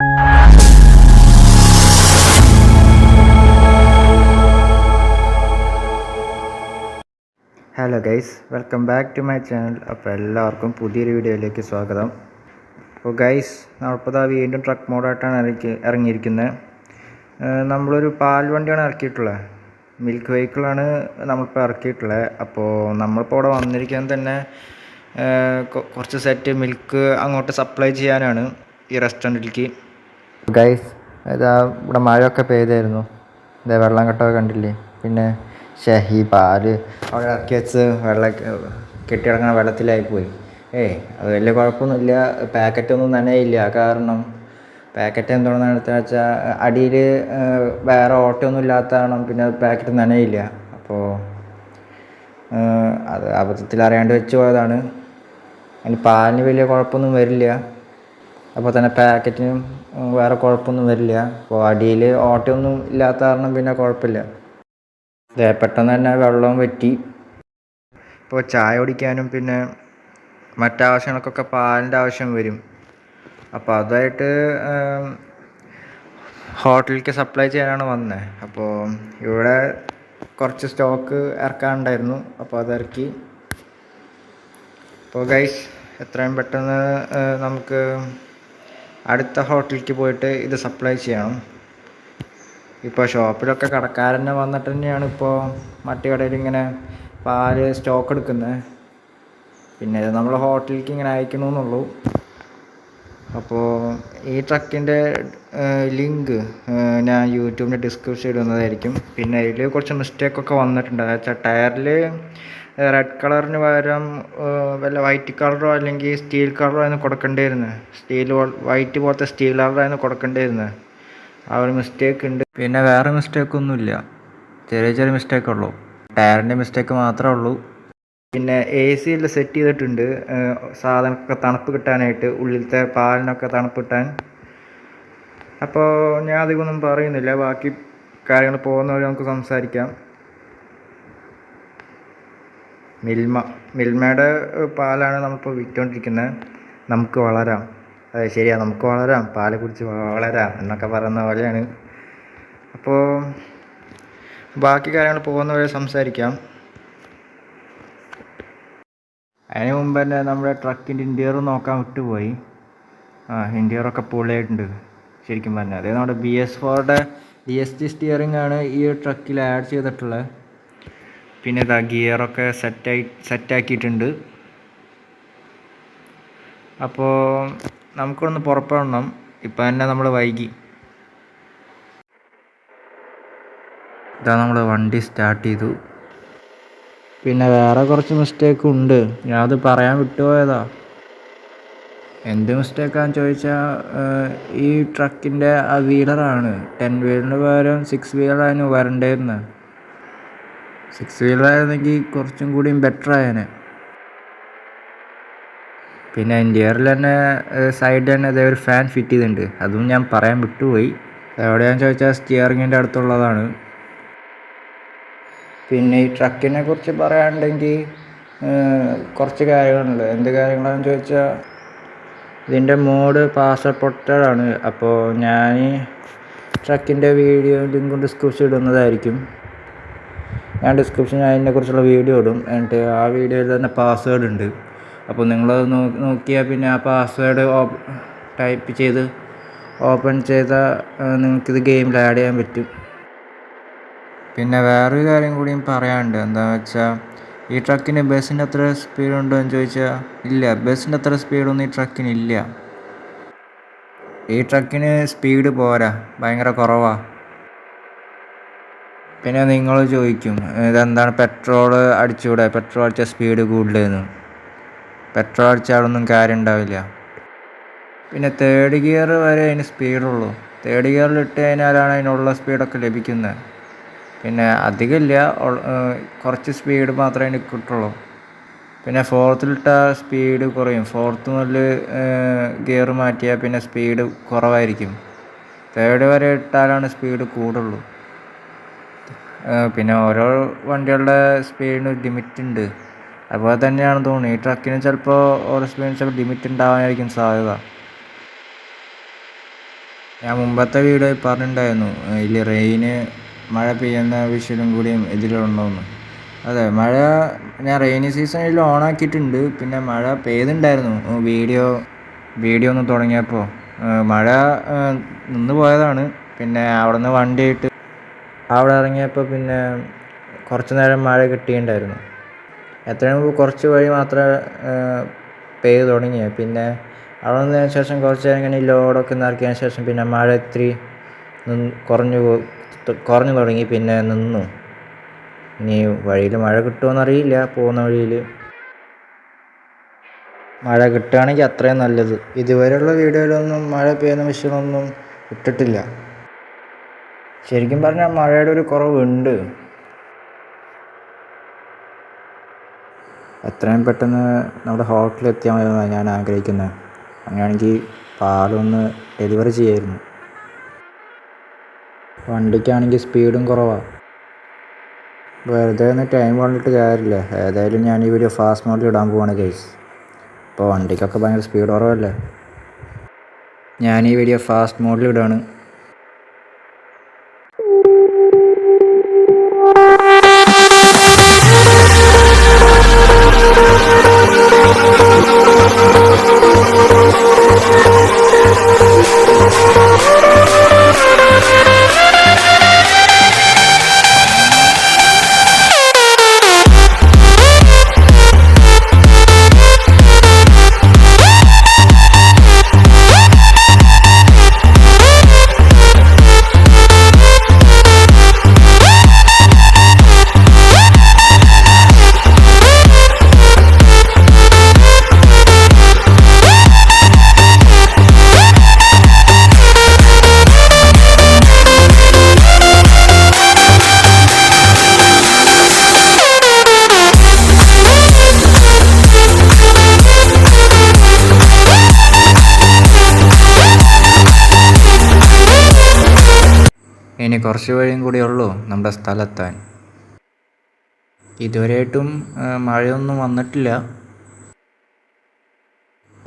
Hello guys, welcome back to my channel. അപ്പോൾ എല്ലാവർക്കും പുതിയൊരു വീഡിയോയിലേക്ക് സ്വാഗതം. അപ്പോൾ ഗൈസ്, നമ്മളിപ്പോൾ വീണ്ടും ട്രക്ക് മോഡായിട്ടാണ് ഇറങ്ങിയിരിക്കുന്നത്. നമ്മളൊരു പാൽ വണ്ടിയാണ് ഇറക്കിയിട്ടുള്ളത്. മിൽക്ക് വെഹിക്കിളാണ് നമ്മളിപ്പോൾ ഇറക്കിയിട്ടുള്ളത്. അപ്പോൾ നമ്മളിപ്പോൾ ഇവിടെ വന്നിരിക്കുന്നത് തന്നെ കുറച്ച് സെറ്റ് മിൽക്ക് അങ്ങോട്ട് സപ്ലൈ ചെയ്യാനാണ് ഈ റെസ്റ്റോറൻറ്റിലേക്ക്. ഗൈസ്, ഇതാ ഇവിടെ മഴയൊക്കെ പെയ്തായിരുന്നു. ഇതാ വെള്ളം കെട്ടൊക്കെ കണ്ടില്ലേ. പിന്നെ ഈ പാല് അവിടെ ഇറക്കി വെച്ച് കെട്ടിയിടങ്ങുന്ന വെള്ളത്തിലായിപ്പോയി. അത് വലിയ കുഴപ്പമൊന്നുമില്ല. പാക്കറ്റൊന്നും നനയില്ല. കാരണം പാക്കറ്റ് എന്തുകൊണ്ടാണെന്ന് എടുത്താൽ വെച്ചാൽ അടിയിൽ വേറെ ഓട്ടമൊന്നും ഇല്ലാത്ത കാരണം പിന്നെ പാക്കറ്റ് നനയില്ല. അപ്പോൾ അത് അബദ്ധത്തിൽ അറിയാണ്ട് വെച്ച് പോയതാണ്. അതിന് പാലിന് വലിയ കുഴപ്പമൊന്നും വരില്ല. അപ്പോൾ തന്നെ പാക്കറ്റിനും വേറെ കുഴപ്പമൊന്നും വരില്ല. അപ്പോൾ അടിയിൽ ഓട്ടമൊന്നും ഇല്ലാത്ത കാരണം പിന്നെ കുഴപ്പമില്ല. പെട്ടെന്ന് തന്നെ വെള്ളവും വറ്റി. ഇപ്പോൾ ചായ കുടിക്കാനും പിന്നെ മറ്റാവശ്യങ്ങൾക്കൊക്കെ പാലിൻ്റെ ആവശ്യം വരും. അപ്പോൾ അതായിട്ട് ഹോട്ടലിലേക്ക് സപ്ലൈ ചെയ്യാനാണ് വന്നത്. അപ്പോൾ ഇവിടെ കുറച്ച് സ്റ്റോക്ക് ഇറക്കാനുണ്ടായിരുന്നു. അപ്പോൾ അതിറക്കി. അപ്പോൾ ഗൈസ്, എത്രയും പെട്ടെന്ന് നമുക്ക് അടുത്ത ഹോട്ടലിലേക്ക് പോയിട്ട് ഇത് സപ്ലൈ ചെയ്യണം. ഇപ്പോൾ ഷോപ്പിലൊക്കെ കടക്കാരൻ തന്നെ വന്നിട്ട് തന്നെയാണ് ഇപ്പോൾ മറ്റു കടയിൽ ഇങ്ങനെ പാല് സ്റ്റോക്ക് എടുക്കുന്നത്. പിന്നെ ഇത് നമ്മൾ ഹോട്ടലിലേക്ക് ഇങ്ങനെ അയക്കണമെന്നുള്ളൂ. അപ്പോൾ ഈ ട്രക്കിൻ്റെ ലിങ്ക് ഞാൻ യൂട്യൂബിൻ്റെ ഡിസ്ക്രിപ്ഷൻ ഇടുന്നതായിരിക്കും. പിന്നെ ഇതിൽ കുറച്ച് മിസ്റ്റേക്കൊക്കെ വന്നിട്ടുണ്ട്. വെച്ചാൽ ടയറിൽ റെഡ് കളറിന് പകരം വല്ല വൈറ്റ് കളറോ അല്ലെങ്കിൽ സ്റ്റീൽ കളറോ ആയിരുന്നു കൊടുക്കേണ്ടിയിരുന്നത്. വൈറ്റ് പോലത്തെ സ്റ്റീൽ കളറായിരുന്നു കൊടുക്കേണ്ടിയിരുന്നത്. ആ ഒരു മിസ്റ്റേക്ക് ഉണ്ട്. പിന്നെ വേറെ മിസ്റ്റേക്കൊന്നുമില്ല. ചെറിയ ചെറിയ മിസ്റ്റേക്കുള്ളൂ. ടയറിൻ്റെ മിസ്റ്റേക്ക് മാത്രമേ ഉള്ളൂ. പിന്നെ AC എല്ലാം സെറ്റ് ചെയ്തിട്ടുണ്ട്, സാധനമൊക്കെ തണുപ്പ് കിട്ടാനായിട്ട്, ഉള്ളിലത്തെ പാലിനൊക്കെ തണുപ്പ് കിട്ടാൻ. അപ്പോൾ ഞാൻ അധികമൊന്നും പറയുന്നില്ല. ബാക്കി കാര്യങ്ങൾ പോകുന്ന വഴി നമുക്ക് സംസാരിക്കാം. മിൽമയുടെ പാലാണ് നമ്മളിപ്പോൾ വിറ്റുകൊണ്ടിരിക്കുന്നത്. നമുക്ക് വളരാം. അതെ, ശരിയാണ്, നമുക്ക് വളരാം, പാല് കുടിച്ച് വളരാം എന്നൊക്കെ പറയുന്ന പോലെയാണ്. അപ്പോൾ ബാക്കി കാര്യങ്ങൾ പോകുന്ന വഴി സംസാരിക്കാം. അതിന് മുമ്പ് തന്നെ നമ്മുടെ ട്രക്കിൻ്റെ ഇൻറ്റീരിയർ നോക്കാൻ വിട്ടുപോയി. ഇൻറ്റീരിയറൊക്കെ പൊളിയായിട്ടുണ്ട് ശരിക്കും പറഞ്ഞാൽ. അതായത് നമ്മുടെ BS4യുടെ DSG സ്റ്റിയറിംഗ് ആണ് ഈ ട്രക്കിൽ ആഡ് ചെയ്തിട്ടുള്ളത്. പിന്നെ ഇതാ ഗിയറൊക്കെ സെറ്റാക്കിയിട്ടുണ്ട്. അപ്പോൾ നമുക്കൊന്ന് പുറപ്പെടണം. ഇപ്പം തന്നെ നമ്മൾ വൈകി. ഇതാ നമ്മൾ വണ്ടി സ്റ്റാർട്ട് ചെയ്തു. പിന്നെ വേറെ കുറച്ച് മിസ്റ്റേക്ക് ഉണ്ട്. ഞാൻ അത് പറയാൻ വിട്ടുപോയതാ. എന്ത് മിസ്റ്റേക്കാന്ന് ചോദിച്ചാൽ ഈ ട്രക്കിൻ്റെ ആ വീലറാണ് 10 വീലറിന് പകരം 6 വീലറായിരുന്നു വരേണ്ടിയിരുന്നത്. 6 വീലറായിരുന്നെങ്കിൽ കുറച്ചും കൂടിയും ബെറ്റർ ആയേനെ. പിന്നെ ഇൻറ്റീരിയറിൽ തന്നെ സൈഡിൽ തന്നെ അതേ ഒരു ഫാൻ ഫിറ്റ് ചെയ്തിട്ടുണ്ട്. അതും ഞാൻ പറയാൻ വിട്ടുപോയി. എവിടെയാണെന്ന് ചോദിച്ചാൽ സ്റ്റിയറിങ്ങിൻ്റെ അടുത്തുള്ളതാണ്. പിന്നെ ഈ ട്രക്കിനെ കുറിച്ച് പറയാനുണ്ടെങ്കിൽ കുറച്ച് കാര്യങ്ങളുണ്ട്. എന്ത് കാര്യങ്ങളാണെന്ന് ചോദിച്ചാൽ ഇതിൻ്റെ മോഡ് പാസ്വേഡ് പ്രൊട്ടക്റ്റഡ് ആണ്. അപ്പോൾ ഞാൻ ട്രക്കിൻ്റെ വീഡിയോ ലിങ്കും ഡിസ്ക്രിപ്ഷൻ ഇടുന്നതായിരിക്കും. ഞാൻ ഡിസ്ക്രിപ്ഷനിൽ അതിനെക്കുറിച്ചുള്ള വീഡിയോ ഇടും. എന്നിട്ട് ആ വീഡിയോയിൽ തന്നെ പാസ്വേഡ് ഉണ്ട്. അപ്പോൾ നിങ്ങളത് നോക്കിയാൽ പിന്നെ ആ പാസ്വേഡ് ടൈപ്പ് ചെയ്ത് ഓപ്പൺ ചെയ്താൽ നിങ്ങൾക്കിത് ഗെയിമിൽ ആഡ് ചെയ്യാൻ പറ്റും. പിന്നെ വേറൊരു കാര്യം കൂടിയും പറയാനുണ്ട്. എന്താണെന്ന് വെച്ചാൽ ഈ ട്രക്കിന് ബസ്സിൻ്റെ അത്ര സ്പീഡുണ്ടോ എന്ന് ചോദിച്ചാൽ ഇല്ല. ബസ്സിൻ്റെ അത്ര സ്പീഡൊന്നും ഈ ട്രക്കിനില്ല. ഈ ട്രക്കിന് സ്പീഡ് പോരാ, ഭയങ്കര കുറവാണ്. പിന്നെ നിങ്ങൾ ചോദിക്കും ഇതെന്താണ് പെട്രോൾ അടിച്ചുകൂടെ, പെട്രോൾ അടിച്ചാൽ സ്പീഡ് കൂടുതലെന്ന്. പെട്രോൾ അടിച്ചാലൊന്നും കാര്യം ഉണ്ടാവില്ല. പിന്നെ 3rd ഗിയർ വരെ അതിന് സ്പീഡുള്ളൂ. 3rd ഗിയറിൽ ഇട്ട് കഴിഞ്ഞാലാണ് അതിനുള്ള സ്പീഡൊക്കെ ലഭിക്കുന്നത്. പിന്നെ അധികമില്ല, കുറച്ച് സ്പീഡ് മാത്രമേ അതിന് കിട്ടുള്ളൂ. പിന്നെ 4th സ്പീഡ് കുറയും. 4th മുതൽ ഗിയർ മാറ്റിയാൽ പിന്നെ സ്പീഡ് കുറവായിരിക്കും. 3rd വരെ ഇട്ടാലാണ് സ്പീഡ് കൂടുള്ളൂ. പിന്നെ ഓരോ വണ്ടികളുടെ സ്പീഡിന് ലിമിറ്റ് ഉണ്ട്. അതുപോലെ തന്നെയാണെന്ന് തോന്നുന്നു ഈ ട്രക്കിന് ചിലപ്പോൾ ഓരോ സ്പീഡിന് ചിലപ്പോൾ ലിമിറ്റ് ഉണ്ടാവാനായിരിക്കും സാധ്യത. ഞാൻ മുമ്പത്തെ വീഡിയോയിൽ പറഞ്ഞിട്ടുണ്ടായിരുന്നു ഇതിൽ മഴ പെയ്യുന്ന വിഷ്വലും കൂടിയും ഇതിലുണ്ടോയെന്ന്. അതെ, മഴ ഞാൻ റെയിനി സീസണിൽ ഓണാക്കിയിട്ടുണ്ട്. പിന്നെ മഴ പെയ്തുണ്ടായിരുന്നു വീഡിയോ ഒന്ന് തുടങ്ങിയപ്പോൾ. മഴ നിന്ന് പോയതാണ്. പിന്നെ അവിടെ നിന്ന് വണ്ടിയിട്ട് അവിടെ ഇറങ്ങിയപ്പോൾ പിന്നെ കുറച്ച് നേരം മഴ കിട്ടിയിട്ടുണ്ടായിരുന്നു. എത്രയും കുറച്ച് വഴി മാത്രമേ പെയ്ത് തുടങ്ങിയത്. പിന്നെ അവിടെ നിന്നതിന് ശേഷം കുറച്ച് നേരം ഇങ്ങനെ ലോഡൊക്കെ നിറക്കിയതിന് ശേഷം പിന്നെ മഴ ഇത്തിരി കുറഞ്ഞു തുടങ്ങി. പിന്നെ നിന്നു. ഇനി വഴിയിൽ മഴ കിട്ടുമോയെന്നറിയില്ല. പോകുന്ന വഴിയിൽ മഴ കിട്ടുകയാണെങ്കിൽ അത്രയും നല്ലത്. ഇതുവരെയുള്ള വീഡിയോയിലൊന്നും മഴ പെയ്യുന്ന വിഷയമൊന്നും ഇട്ടിട്ടില്ല. ശരിക്കും പറഞ്ഞാൽ മഴയുടെ ഒരു കുറവുണ്ട്. എത്രയും പെട്ടെന്ന് നമ്മുടെ ഹോട്ടലിൽ എത്തിയാൽ മതിയെന്നാണ് ഞാൻ ആഗ്രഹിക്കുന്നത്. അങ്ങനെയാണെങ്കിൽ പാലൊന്ന് ഡെലിവറി ചെയ്യായിരുന്നു. വണ്ടിക്കാണെങ്കിൽ സ്പീഡും കുറവാണ്. വെറുതെ ഒന്ന് ടൈം കൊണ്ടിട്ട് കാര്യമില്ല. ഏതായാലും ഞാൻ ഈ വീഡിയോ ഫാസ്റ്റ് മോഡിൽ ഇടാൻ പോവാണ് ഗൈസ്. ഇപ്പോൾ വണ്ടിക്കൊക്കെ ഭയങ്കര സ്പീഡ് കുറവല്ലേ. ഞാൻ ഈ വീഡിയോ ഫാസ്റ്റ് മോഡിൽ ഇടാണ്. ഇനി കുറച്ച് വഴിയും കൂടിയേ ഉള്ളൂ നമ്മുടെ സ്ഥലത്തെത്താൻ. ഇതുവരെയായിട്ടും മഴയൊന്നും വന്നിട്ടില്ല.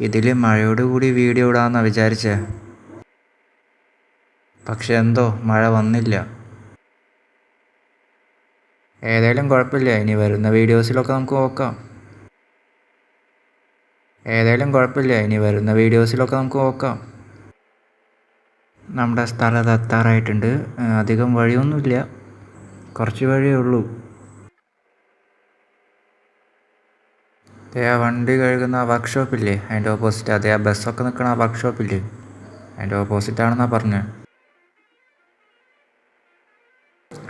ഇതിൽ മഴയോടുകൂടി വീഡിയോ ഇടാമെന്നാണ് വിചാരിച്ചേ. പക്ഷെ എന്തോ മഴ വന്നില്ല. ഏതായാലും കുഴപ്പമില്ല. ഇനി വരുന്ന വീഡിയോസിലൊക്കെ നമുക്ക് നോക്കാം. നമ്മുടെ സ്ഥലത്ത് എത്താറായിട്ടുണ്ട്. അധികം വഴിയൊന്നുമില്ല, കുറച്ച് വഴിയേ ഉള്ളൂ. ആ വണ്ടി കഴുകുന്ന ആ വർക്ക്ഷോപ്പില്ലേ, അതിൻ്റെ ഓപ്പോസിറ്റ്. ആ ബസ്സൊക്കെ നിൽക്കണ ആ വർക്ക്ഷോപ്പില്ലേ, അതിൻ്റെ ഓപ്പോസിറ്റാണെന്നാണ് പറഞ്ഞത്.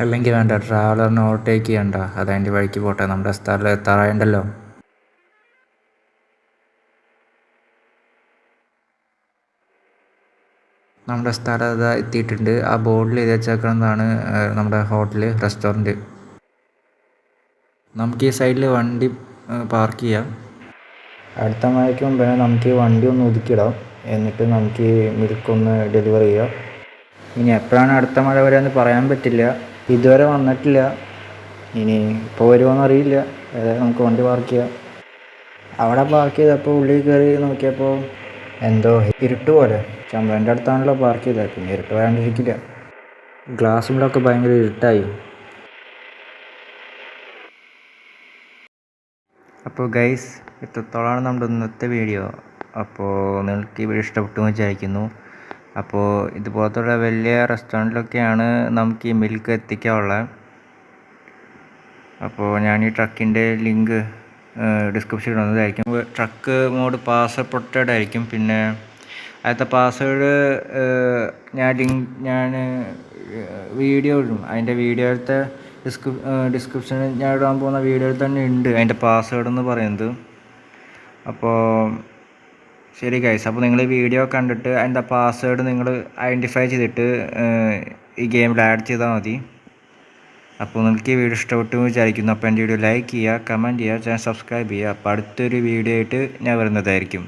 അല്ലെങ്കിൽ വേണ്ട, ട്രാവലറിനെ ഓവർടേക്ക് ചെയ്യണ്ട, അതതിൻ്റെ വഴിക്ക് പോട്ടെ. നമ്മുടെ സ്ഥലം എത്താറായിട്ടുണ്ടല്ലോ. നമ്മുടെ സ്ഥലം എത്തിയിട്ടുണ്ട്. ആ ബോർഡിൽ എഴുതി വെച്ചേക്കുന്നതാണ് നമ്മുടെ ഹോട്ടൽ, റെസ്റ്റോറൻറ്റ്. നമുക്ക് ഈ സൈഡിൽ വണ്ടി പാർക്ക് ചെയ്യാം. അടുത്ത മഴയ്ക്ക് മുമ്പേ നമുക്ക് ഈ വണ്ടി ഒന്ന് ഒതുക്കിയിടാം. എന്നിട്ട് നമുക്ക് ഈ മിൽക്കൊന്ന് ഡെലിവർ ചെയ്യാം. ഇനി എപ്പോഴാണ് അടുത്ത മഴ വരികയെന്ന് പറയാൻ പറ്റില്ല. ഇതുവരെ വന്നിട്ടില്ല. ഇനി ഇപ്പോൾ വരുമോയെന്ന് അറിയില്ല. ഏതായാലും നമുക്ക് വണ്ടി പാർക്ക് ചെയ്യാം. അവിടെ പാർക്ക് ചെയ്തപ്പോൾ ഉള്ളിൽ കയറി നോക്കിയപ്പോൾ എന്തോ ഇരുട്ട് പോലെ. ചമ്പലിൻ്റെ അടുത്താണല്ലോ പാർക്ക് ചെയ്തത്, പിന്നെ ഇരുട്ട് വരാണ്ടിരിക്കില്ല. ഗ്ലാസ്സിലൊക്കെ ഭയങ്കര ഇരുട്ടായി. അപ്പോൾ ഗൈസ്, ഇത്രത്തോളമാണ് നമ്മുടെ ഇന്നത്തെ വീഡിയോ. അപ്പോൾ നിങ്ങൾക്ക് ഈ വീഡിയോ ഇഷ്ടപ്പെട്ടു എന്ന് വിചാരിക്കുന്നു. അപ്പോൾ ഇതുപോലത്തുള്ള വലിയ റെസ്റ്റോറൻറ്റിലൊക്കെയാണ് നമുക്ക് ഈ മിൽക്ക് എത്തിക്കാനുള്ളത്. അപ്പോൾ ഞാൻ ഈ ട്രക്കിൻ്റെ ലിങ്ക് ഡിസ്ക്രിപ്ഷനിൽ ഇടുന്നതായിരിക്കും. ട്രക്ക് മോഡ് പാസ്വേഡ് പ്രൊട്ടക്റ്റഡ് ആയിരിക്കും. പിന്നെ അതിലത്തെ പാസ്വേഡ് ഞാൻ വീഡിയോ ഇടും. അതിൻ്റെ വീഡിയോയിലത്തെ ഡിസ്ക്രിപ്ഷനിൽ ഞാൻ ഇടാൻ പോകുന്ന വീഡിയോയിൽ തന്നെ ഉണ്ട് അതിൻ്റെ പാസ്വേഡ് എന്ന് പറയുന്നത്. അപ്പോൾ ശരി ഗൈസ്, അപ്പോൾ നിങ്ങൾ ഈ വീഡിയോ കണ്ടിട്ട് അതിൻ്റെ പാസ്വേഡ് നിങ്ങൾ ഐഡൻറ്റിഫൈ ചെയ്തിട്ട് ഈ ഗെയിമിൽ ആഡ് ചെയ്താൽ മതി. അപ്പോൾ നിങ്ങൾക്ക് ഈ വീഡിയോ ഇഷ്ടപ്പെട്ടു എന്ന് വിചാരിക്കുന്നു. അപ്പോൾ എൻ്റെ വീഡിയോ ലൈക്ക് ചെയ്യുക, കമൻറ്റ് ചെയ്യുക, ചാനൽ സബ്സ്ക്രൈബ് ചെയ്യുക. അപ്പോൾ അടുത്തൊരു വീഡിയോ ആയിട്ട് ഞാൻ വരുന്നതായിരിക്കും.